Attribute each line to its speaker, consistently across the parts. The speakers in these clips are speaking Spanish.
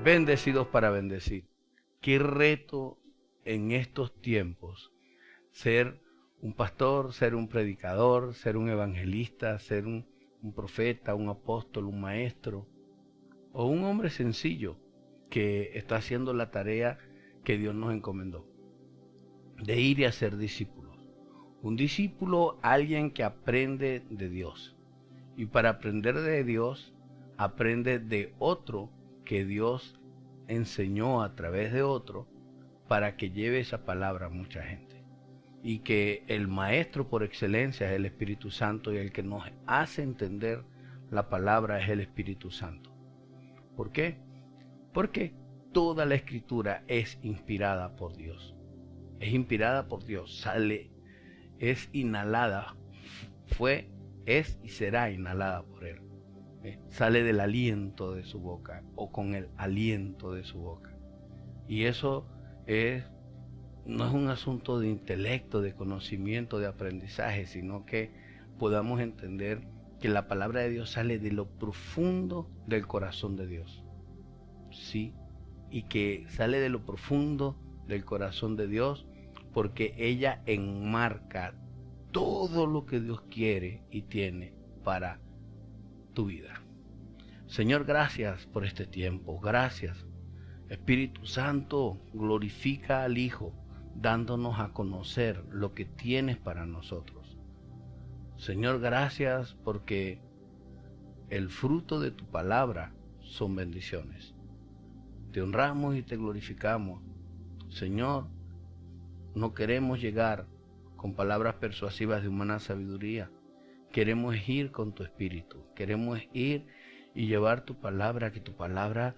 Speaker 1: bendecidos para bendecir. Qué reto en estos tiempos ser un pastor, ser un predicador, ser un evangelista, ser un profeta, un apóstol, un maestro o un hombre sencillo que está haciendo la tarea que Dios nos encomendó, de ir y hacer discípulos. Un discípulo, alguien que aprende de Dios. Y para aprender de Dios, aprende de otro que Dios enseñó a través de otro para que lleve esa palabra a mucha gente. Y que el maestro por excelencia es el Espíritu Santo, y el que nos hace entender la palabra es el Espíritu Santo. ¿Por qué? Porque toda la Escritura es inspirada por Dios. Es inspirada por Dios, es inhalada, es y será inhalada por Él. Sale del aliento de su boca o con el aliento de su boca. Y eso no es un asunto de intelecto, de conocimiento, de aprendizaje, sino que podamos entender que la palabra de Dios sale de lo profundo del corazón de Dios. Sí, y que sale de lo profundo del corazón de Dios porque ella enmarca todo lo que Dios quiere y tiene para tu vida. Señor, gracias por este tiempo. Gracias. Espíritu Santo, glorifica al Hijo, dándonos a conocer lo que tienes para nosotros. Señor, gracias porque el fruto de tu palabra son bendiciones. Te honramos y te glorificamos. Señor, no queremos llegar con palabras persuasivas de humana sabiduría. Queremos ir con tu espíritu. Queremos ir y llevar tu palabra, que tu palabra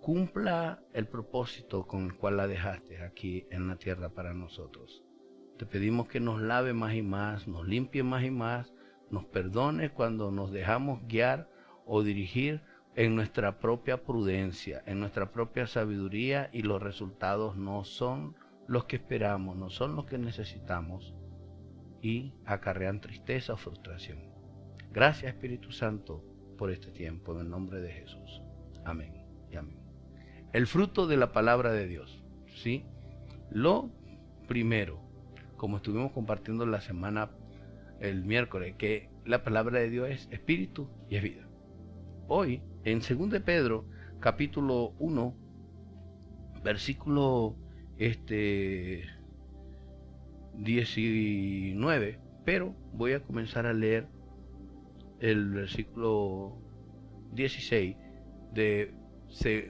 Speaker 1: cumpla el propósito con el cual la dejaste aquí en la tierra para nosotros. Te pedimos que nos lave más y más, nos limpie más y más, nos perdone cuando nos dejamos guiar o dirigir en nuestra propia prudencia, en nuestra propia sabiduría, y los resultados no son los que esperamos, no son los que necesitamos, y acarrean tristeza o frustración. Gracias, Espíritu Santo, por este tiempo, en el nombre de Jesús. Amén y amén. El fruto de la palabra de Dios, ¿sí? Lo primero, como estuvimos compartiendo la semana, el miércoles, que la palabra de Dios es espíritu y es vida. Hoy, en 2 de Pedro, capítulo 1, versículo 19, pero voy a comenzar a leer el versículo 16 de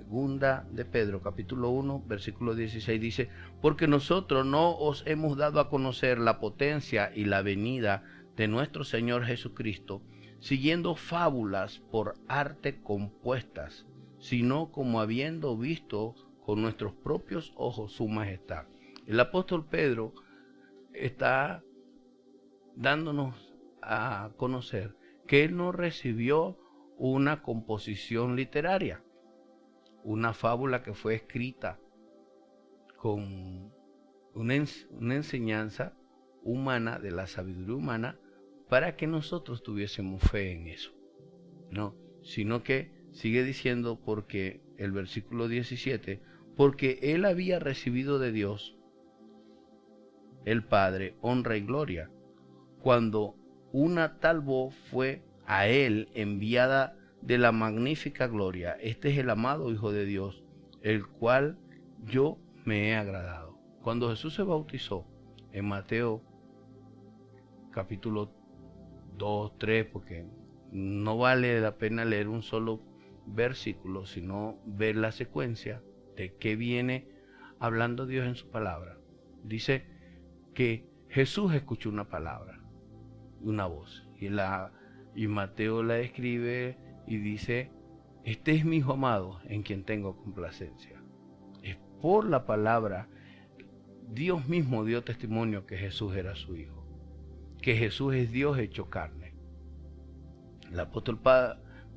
Speaker 1: 2 de Pedro, capítulo 1, versículo 16, dice: porque nosotros no os hemos dado a conocer la potencia y la venida de nuestro Señor Jesucristo, siguiendo fábulas por arte compuestas, sino como habiendo visto con nuestros propios ojos su majestad. El apóstol Pedro está dándonos a conocer que él no recibió una composición literaria, una fábula que fue escrita con una enseñanza humana, de la sabiduría humana, para que nosotros tuviésemos fe en eso. No, sino que sigue diciendo, porque el versículo 17, porque él había recibido de Dios el Padre honra y gloria, cuando una tal voz fue a él enviada de la magnífica gloria: este es el amado Hijo de Dios, el cual yo me he agradado. Cuando Jesús se bautizó, en Mateo capítulo 2, 3, porque no vale la pena leer un solo versículo, sino ver la secuencia de qué viene hablando Dios en su palabra. Dice que Jesús escuchó una palabra, una voz, y Mateo la escribe y dice: este es mi Hijo amado, en quien tengo complacencia. Es por la palabra. Dios mismo dio testimonio que Jesús era su Hijo, que Jesús es Dios hecho carne. El apóstol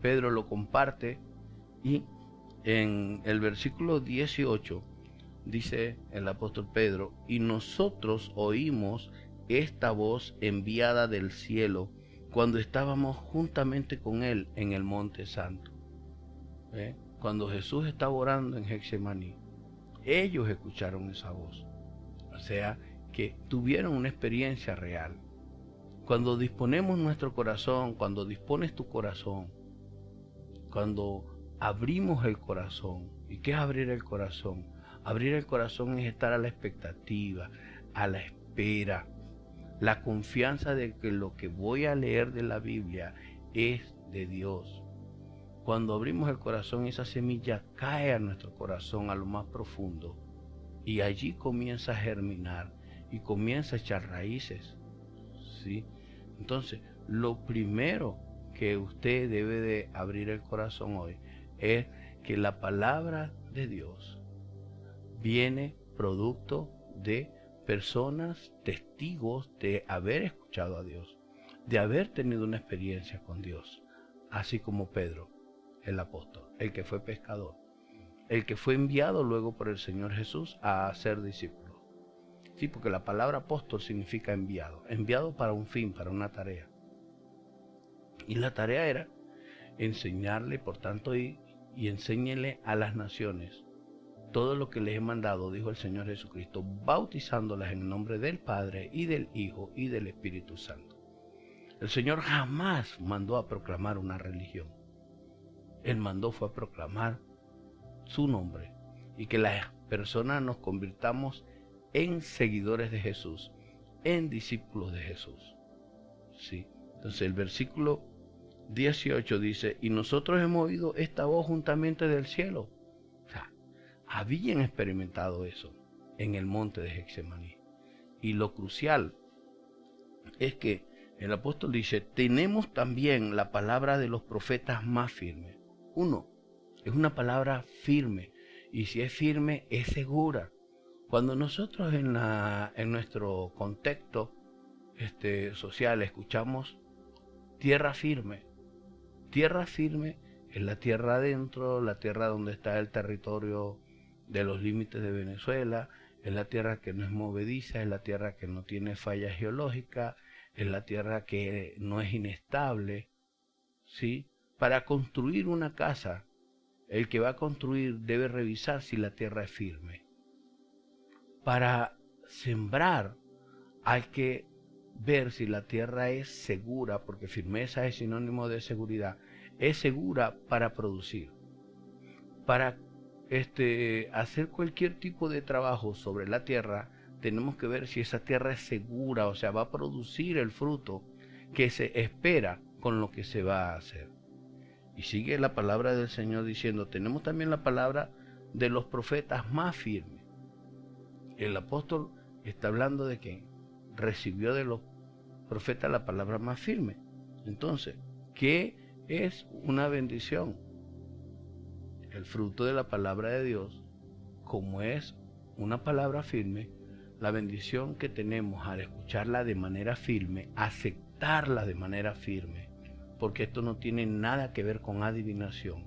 Speaker 1: Pedro lo comparte, y en el versículo 18 dice el apóstol Pedro: y nosotros oímos esta voz enviada del cielo cuando estábamos juntamente con él en el monte santo. cuando Jesús estaba orando en Getsemaní, ellos escucharon esa voz. O sea, que tuvieron una experiencia real. Cuando disponemos nuestro corazón, cuando dispones tu corazón, cuando abrimos el corazón. ¿Y qué es abrir el corazón? Abrir el corazón es estar a la expectativa, a la espera, la confianza de que lo que voy a leer de la Biblia es de Dios. Cuando abrimos el corazón, esa semilla cae a nuestro corazón, a lo más profundo, y allí comienza a germinar y comienza a echar raíces, ¿sí? Entonces, lo primero que usted debe de abrir el corazón hoy es que la palabra de Dios viene producto de personas, testigos de haber escuchado a Dios, de haber tenido una experiencia con Dios, así como Pedro, el apóstol, el que fue pescador, el que fue enviado luego por el Señor Jesús a ser discípulo. Sí, porque la palabra apóstol significa enviado, enviado para un fin, para una tarea. Y la tarea era enseñarle, por tanto, y enséñele a las naciones todo lo que les he mandado, dijo el Señor Jesucristo, bautizándolas en el nombre del Padre y del Hijo y del Espíritu Santo. El Señor jamás mandó a proclamar una religión. Él mandó fue a proclamar su nombre y que las personas nos convirtamos en seguidores de Jesús, en discípulos de Jesús. ¿Sí? Entonces el versículo 18 dice, y nosotros hemos oído esta voz juntamente del cielo. O sea, habían experimentado eso en el monte de Getsemaní. Y lo crucial es que el apóstol dice, tenemos también la palabra de los profetas más firme. Uno, es una palabra firme, y si es firme, es segura. Cuando nosotros en nuestro contexto social escuchamos tierra firme es la tierra adentro, la tierra donde está el territorio de los límites de Venezuela, es la tierra que no es movediza, es la tierra que no tiene falla geológica, es la tierra que no es inestable, ¿sí? Para construir una casa, el que va a construir debe revisar si la tierra es firme. Para sembrar hay que ver si la tierra es segura, porque firmeza es sinónimo de seguridad, es segura para producir. Para hacer cualquier tipo de trabajo sobre la tierra, tenemos que ver si esa tierra es segura, o sea, va a producir el fruto que se espera con lo que se va a hacer. Y sigue la palabra del Señor diciendo, tenemos también la palabra de los profetas más firmes. El apóstol está hablando de que recibió de los profetas la palabra más firme. Entonces, ¿qué es una bendición? El fruto de la palabra de Dios, como es una palabra firme, la bendición que tenemos al escucharla de manera firme, aceptarla de manera firme, porque esto no tiene nada que ver con adivinación,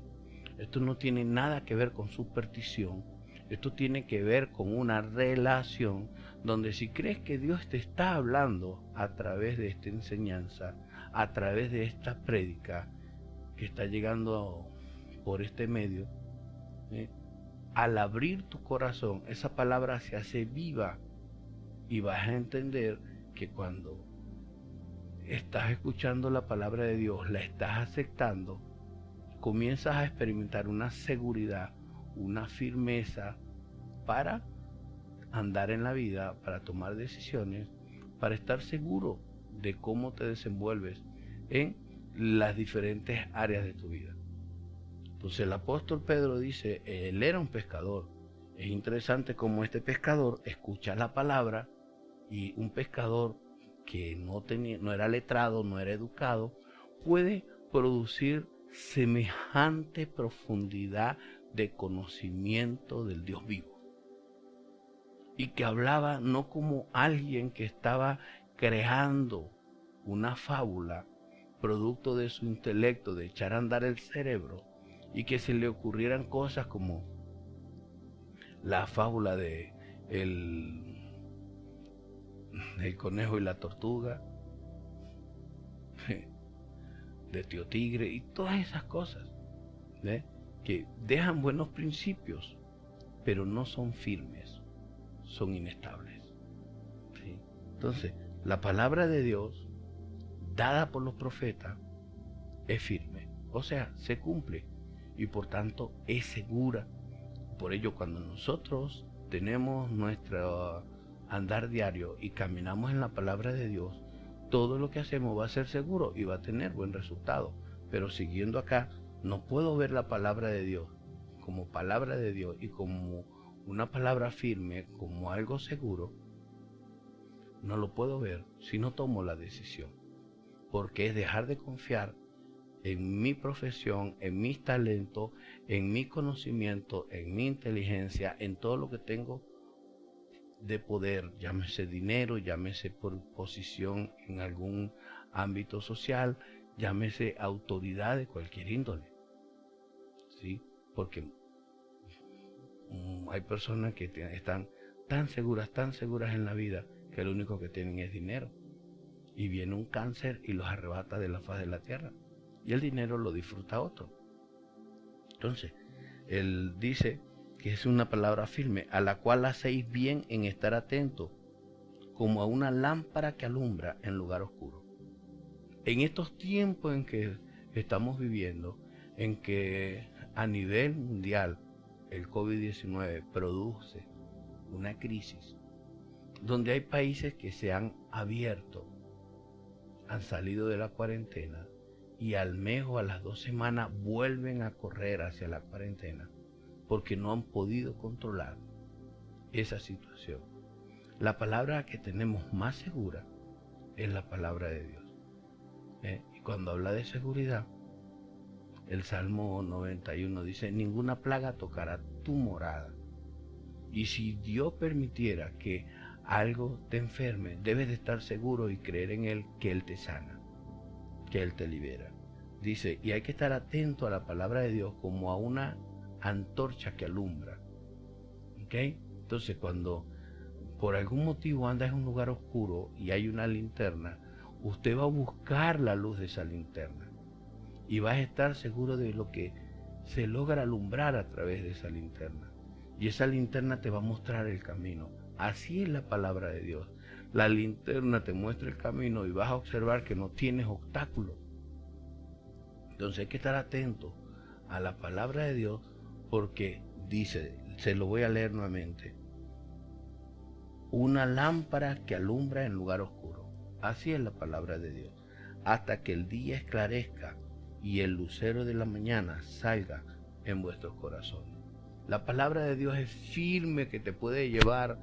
Speaker 1: esto no tiene nada que ver con superstición, esto tiene que ver con una relación donde si crees que Dios te está hablando a través de esta enseñanza, a través de esta prédica que está llegando por este medio, al abrir tu corazón, esa palabra se hace viva y vas a entender que cuando estás escuchando la palabra de Dios, la estás aceptando, comienzas a experimentar una seguridad, una firmeza para andar en la vida, para tomar decisiones, para estar seguro de cómo te desenvuelves en las diferentes áreas de tu vida. Entonces el apóstol Pedro dice, él era un pescador. Es interesante cómo este pescador escucha la palabra, y un pescador que no era letrado, no era educado, puede producir semejante profundidad de conocimiento del Dios vivo. Y que hablaba no como alguien que estaba creando una fábula, producto de su intelecto, de echar a andar el cerebro, y que se le ocurrieran cosas como la fábula de el conejo y la tortuga, de Tío Tigre y todas esas cosas, ¿ve? que dejan buenos principios, pero no son firmes, son inestables. ¿Sí? Entonces, la palabra de Dios, dada por los profetas, es firme, o sea, se cumple y por tanto es segura. Por ello, cuando nosotros tenemos nuestro andar diario y caminamos en la palabra de Dios, todo lo que hacemos va a ser seguro y va a tener buen resultado. Pero siguiendo acá, no puedo ver la palabra de Dios como palabra de Dios y como una palabra firme, como algo seguro. No lo puedo ver si no tomo la decisión, porque es dejar de confiar en mi profesión, en mis talentos, en mi conocimiento, en mi inteligencia, en todo lo que tengo de poder, llámese dinero, llámese por posición en algún ámbito social, llámese autoridad de cualquier índole, ¿sí? Porque hay personas que están tan seguras en la vida, que lo único que tienen es dinero. Y viene un cáncer y los arrebata de la faz de la tierra. Y el dinero lo disfruta otro. Entonces, él dice que es una palabra firme, a la cual hacéis bien en estar atentos, como a una lámpara que alumbra en lugar oscuro. En estos tiempos en que estamos viviendo, en que a nivel mundial el COVID-19 produce una crisis, donde hay países que se han abierto, han salido de la cuarentena y al mes o a las 2 semanas vuelven a correr hacia la cuarentena porque no han podido controlar esa situación. La palabra que tenemos más segura es la palabra de Dios. Y cuando habla de seguridad, el Salmo 91 dice: ninguna plaga tocará tu morada. Y si Dios permitiera que algo te enferme, debes de estar seguro y creer en Él, que Él te sana, que Él te libera. Dice, y hay que estar atento a la palabra de Dios como a una antorcha que alumbra. ¿Ok? Entonces, cuando por algún motivo andas en un lugar oscuro y hay una linterna, usted va a buscar la luz de esa linterna y va a estar seguro de lo que se logra alumbrar a través de esa linterna. Y esa linterna te va a mostrar el camino. Así es la palabra de Dios. La linterna te muestra el camino y vas a observar que no tienes obstáculos. Entonces hay que estar atento a la palabra de Dios, porque dice, se lo voy a leer nuevamente: una lámpara que alumbra en lugar oscuro. Así es la palabra de Dios. Hasta que el día esclarezca y el lucero de la mañana salga en vuestros corazones. La palabra de Dios es firme, que te puede llevar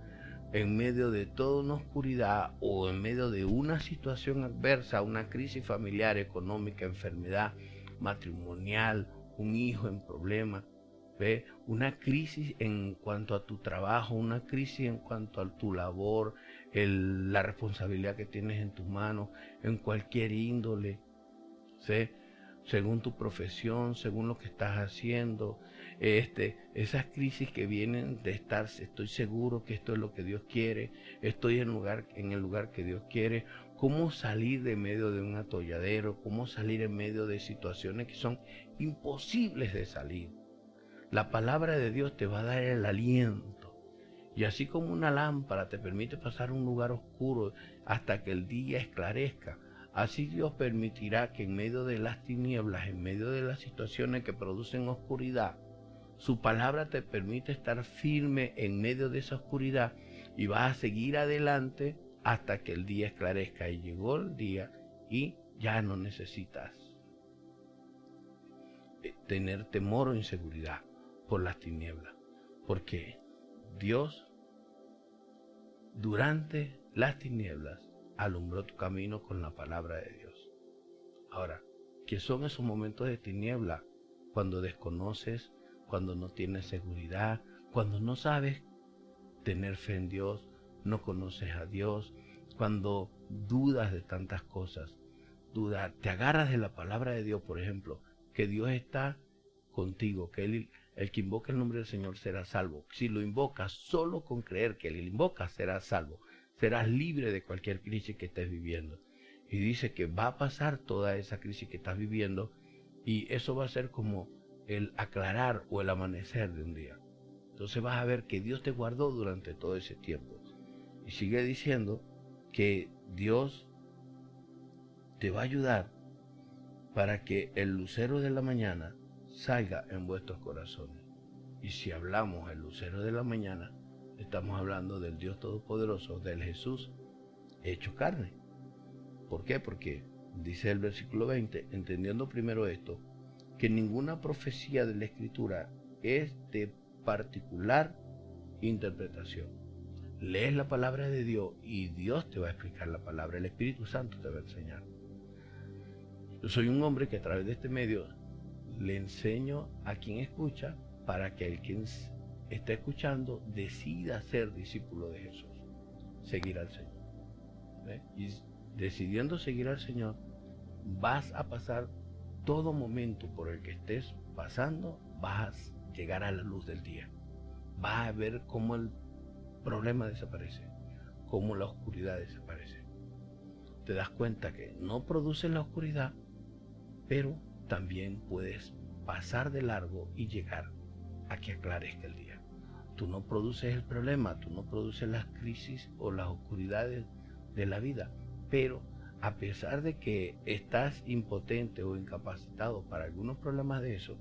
Speaker 1: en medio de toda una oscuridad o en medio de una situación adversa, una crisis familiar, económica, enfermedad, matrimonial, un hijo en problemas, ¿ve? Una crisis en cuanto a tu trabajo, una crisis en cuanto a tu labor, la responsabilidad que tienes en tus manos, en cualquier índole, ¿sí? Según tu profesión, según lo que estás haciendo, esas crisis que vienen de estar, estoy seguro que esto es lo que Dios quiere, estoy en el lugar que Dios quiere. Cómo salir de medio de un atolladero, cómo salir en medio de situaciones que son imposibles de salir. La palabra de Dios te va a dar el aliento, y así como una lámpara te permite pasar un lugar oscuro hasta que el día esclarezca, así Dios permitirá que en medio de las tinieblas, en medio de las situaciones que producen oscuridad, su palabra te permite estar firme en medio de esa oscuridad, y vas a seguir adelante hasta que el día esclarezca. Y llegó el día y ya no necesitas tener temor o inseguridad por las tinieblas, porque Dios durante las tinieblas alumbró tu camino con la palabra de Dios. Ahora, ¿qué son esos momentos de tiniebla? Cuando desconoces, cuando no tienes seguridad, cuando no sabes tener fe en Dios, no conoces a Dios, cuando dudas de tantas cosas, te agarras de la palabra de Dios, por ejemplo, que Dios está contigo, que el que invoca el nombre del Señor será salvo. Si lo invocas, solo con creer que Él invoca, serás salvo. Serás libre de cualquier crisis que estés viviendo. Y dice que va a pasar toda esa crisis que estás viviendo, y eso va a ser como el aclarar o el amanecer de un día. Entonces vas a ver que Dios te guardó durante todo ese tiempo. Y sigue diciendo que Dios te va a ayudar para que el lucero de la mañana salga en vuestros corazones. Y si hablamos el lucero de la mañana, estamos hablando del Dios Todopoderoso, del Jesús hecho carne. ¿Por qué? Porque dice el versículo 20, entendiendo primero esto, que ninguna profecía de la Escritura es de particular interpretación. Lees la palabra de Dios y Dios te va a explicar la palabra, el Espíritu Santo te va a enseñar. Yo soy un hombre que a través de este medio le enseño a quien escucha para que el quien está escuchando decida ser discípulo de Jesús, seguir al Señor. ¿Ve? Y decidiendo seguir al Señor, vas a pasar todo momento por el que estés pasando, vas a llegar a la luz del día. Vas a ver cómo el problema desaparece, cómo la oscuridad desaparece. Te das cuenta que no produce la oscuridad, pero también puedes pasar de largo y llegar a que aclarezca el día. Tú no produces el problema, tú no produces las crisis o las oscuridades de la vida, pero a pesar de que estás impotente o incapacitado para algunos problemas de eso,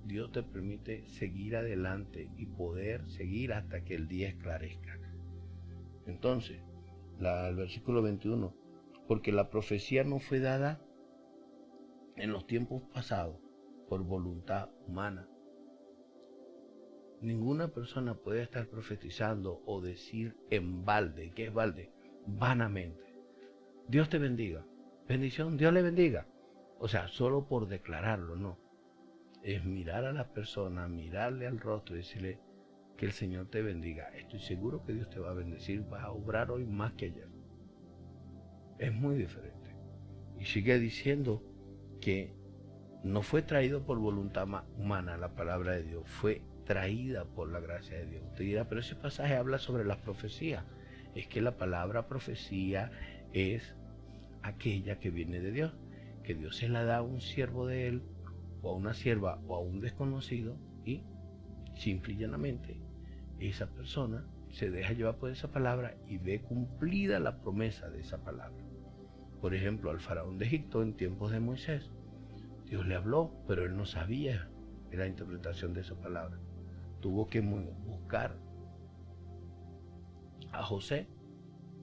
Speaker 1: Dios te permite seguir adelante y poder seguir hasta que el día esclarezca. Entonces, el versículo 21, porque la profecía no fue dada en los tiempos pasados por voluntad humana. Ninguna persona puede estar profetizando o decir en balde. ¿Qué es balde? Vanamente. Dios te bendiga. Bendición, Dios le bendiga. O sea, solo por declararlo, no. Es mirar a la persona, mirarle al rostro y decirle que el Señor te bendiga. Estoy seguro que Dios te va a bendecir, vas a obrar hoy más que ayer. Es muy diferente. Y sigue diciendo que no fue traído por voluntad humana la palabra de Dios, fue traída por la gracia de Dios. Usted dirá, pero ese pasaje habla sobre las profecías. Es que la palabra profecía es aquella que viene de Dios, que Dios se la da a un siervo de él, o a una sierva, o a un desconocido, y simple y llanamente esa persona se deja llevar por esa palabra y ve cumplida la promesa de esa palabra. Por ejemplo, al faraón de Egipto en tiempos de Moisés, Dios le habló, pero él no sabía la interpretación de esa palabra. Tuvo que buscar a José,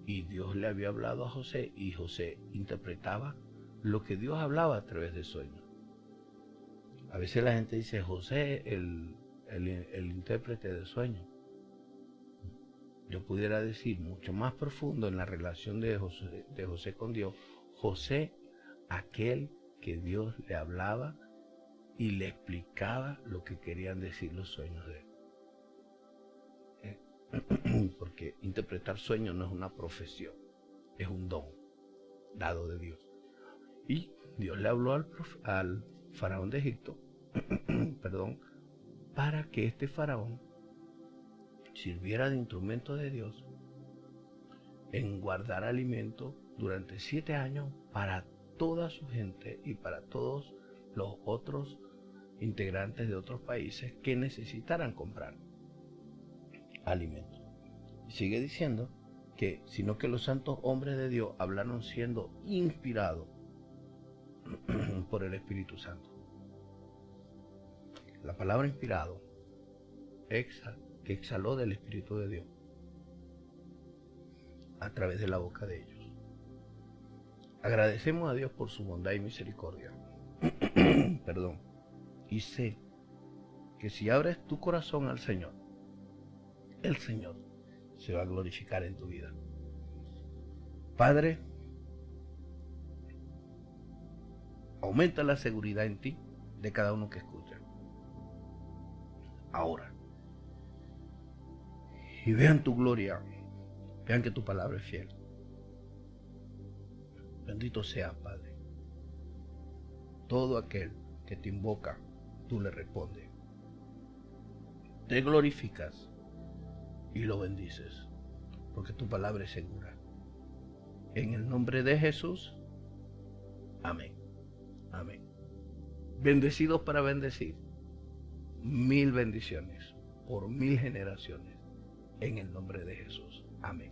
Speaker 1: y Dios le había hablado a José, y José interpretaba lo que Dios hablaba a través de sueños. A veces la gente dice, José, el intérprete de sueños. Yo pudiera decir mucho más profundo en la relación de José con Dios. José, aquel que Dios le hablaba y le explicaba lo que querían decir los sueños de él. Porque interpretar sueños no es una profesión, es un don dado de Dios. Y Dios le habló al faraón de Egipto, perdón, para que este faraón sirviera de instrumento de Dios en guardar alimento durante 7 años para toda su gente y para todos los otros integrantes de otros países que necesitaran comprar alimento. Y sigue diciendo que, sino que los santos hombres de Dios hablaron siendo inspirados por el Espíritu Santo. La palabra inspirado, que exhaló del Espíritu de Dios a través de la boca de ellos. Agradecemos a Dios por su bondad y misericordia. Perdón. Y sé que si abres tu corazón al Señor, el Señor se va a glorificar en tu vida. Padre, aumenta la seguridad en ti de cada uno que escucha. Ahora. Y vean tu gloria, vean que tu palabra es fiel. Bendito sea, Padre. Todo aquel que te invoca, tú le respondes. Te glorificas y lo bendices, porque tu palabra es segura. En el nombre de Jesús, amén. Amén. Bendecidos para bendecir. 1000 bendiciones por 1000 generaciones. En el nombre de Jesús. Amén.